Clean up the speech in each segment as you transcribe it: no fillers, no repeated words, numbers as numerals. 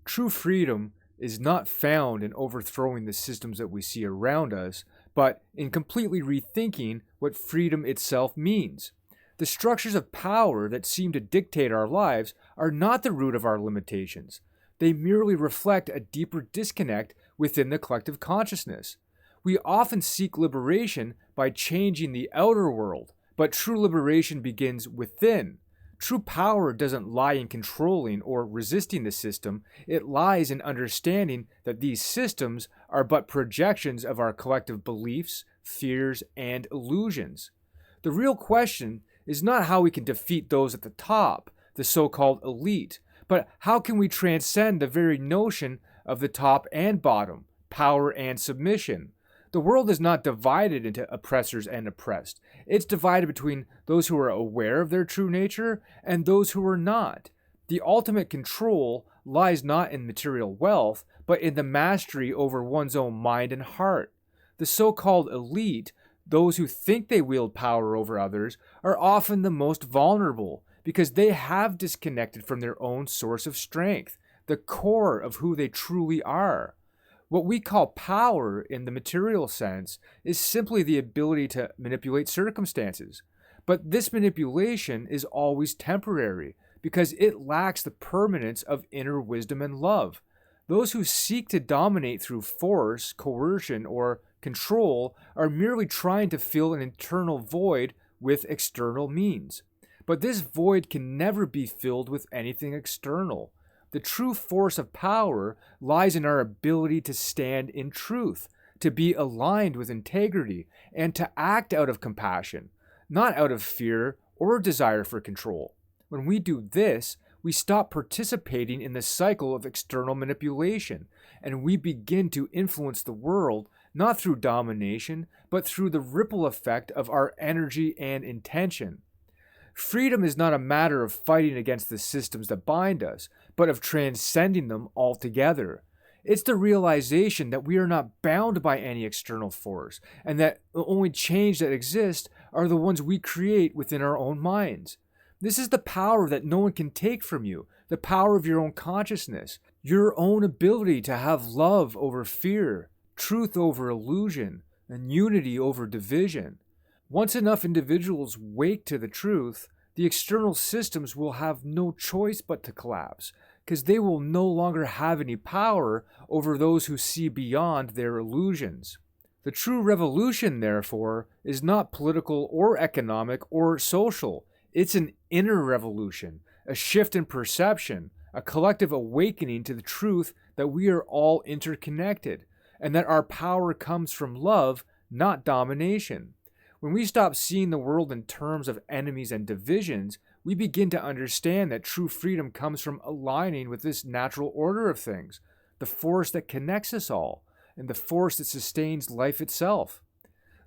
True freedom is not found in overthrowing the systems that we see around us, but in completely rethinking what freedom itself means. The structures of power that seem to dictate our lives are not the root of our limitations. They merely reflect a deeper disconnect within the collective consciousness. We often seek liberation by changing the outer world, but true liberation begins within. True power doesn't lie in controlling or resisting the system. It lies in understanding that these systems are but projections of our collective beliefs, fears, and illusions. The real question is not how we can defeat those at the top, the so-called elite, but how can we transcend the very notion of the top and bottom, power and submission. The world is not divided into oppressors and oppressed. It's divided between those who are aware of their true nature and those who are not. The ultimate control lies not in material wealth, but in the mastery over one's own mind and heart. The so-called elite, those who think they wield power over others, are often the most vulnerable because they have disconnected from their own source of strength, the core of who they truly are. What we call power in the material sense is simply the ability to manipulate circumstances. But this manipulation is always temporary because it lacks the permanence of inner wisdom and love. Those who seek to dominate through force, coercion, or control are merely trying to fill an internal void with external means. But this void can never be filled with anything external. The true force of power lies in our ability to stand in truth, to be aligned with integrity, and to act out of compassion, not out of fear or desire for control. When we do this, we stop participating in the cycle of external manipulation, and we begin to influence the world not through domination, but through the ripple effect of our energy and intention. Freedom is not a matter of fighting against the systems that bind us, but of transcending them altogether. It's the realization that we are not bound by any external force, and that the only change that exists are the ones we create within our own minds. This is the power that no one can take from you, the power of your own consciousness, your own ability to have love over fear, truth over illusion, and unity over division. Once enough individuals wake to the truth, the external systems will have no choice but to collapse, because they will no longer have any power over those who see beyond their illusions. The true revolution, therefore, is not political or economic or social. It's an inner revolution, a shift in perception, a collective awakening to the truth that we are all interconnected, and that our power comes from love, not domination. When we stop seeing the world in terms of enemies and divisions, we begin to understand that true freedom comes from aligning with this natural order of things, the force that connects us all, and the force that sustains life itself.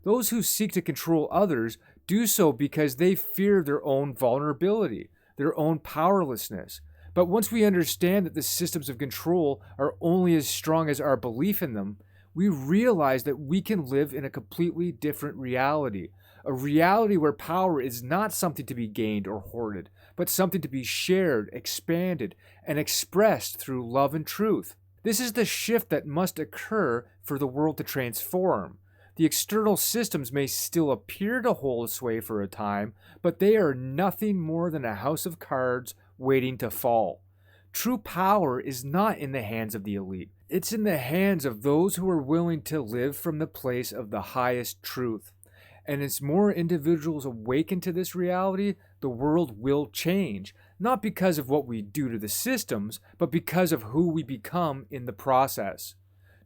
Those who seek to control others do so because they fear their own vulnerability, their own powerlessness. But once we understand that the systems of control are only as strong as our belief in them, we realize that we can live in a completely different reality, a reality where power is not something to be gained or hoarded, but something to be shared, expanded, and expressed through love and truth. This is the shift that must occur for the world to transform. The external systems may still appear to hold sway for a time, but they are nothing more than a house of cards waiting to fall. True power is not in the hands of the elite. It's in the hands of those who are willing to live from the place of the highest truth. And as more individuals awaken to this reality, the world will change, not because of what we do to the systems, but because of who we become in the process.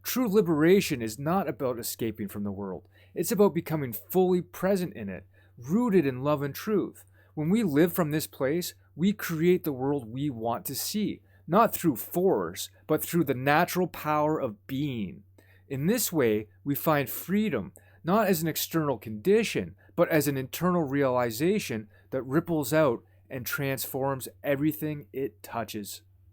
True liberation is not about escaping from the world. It's about becoming fully present in it, rooted in love and truth. When we live from this place, we create the world we want to see, not through force, but through the natural power of being. In this way, we find freedom, not as an external condition, but as an internal realization that ripples out and transforms everything it touches.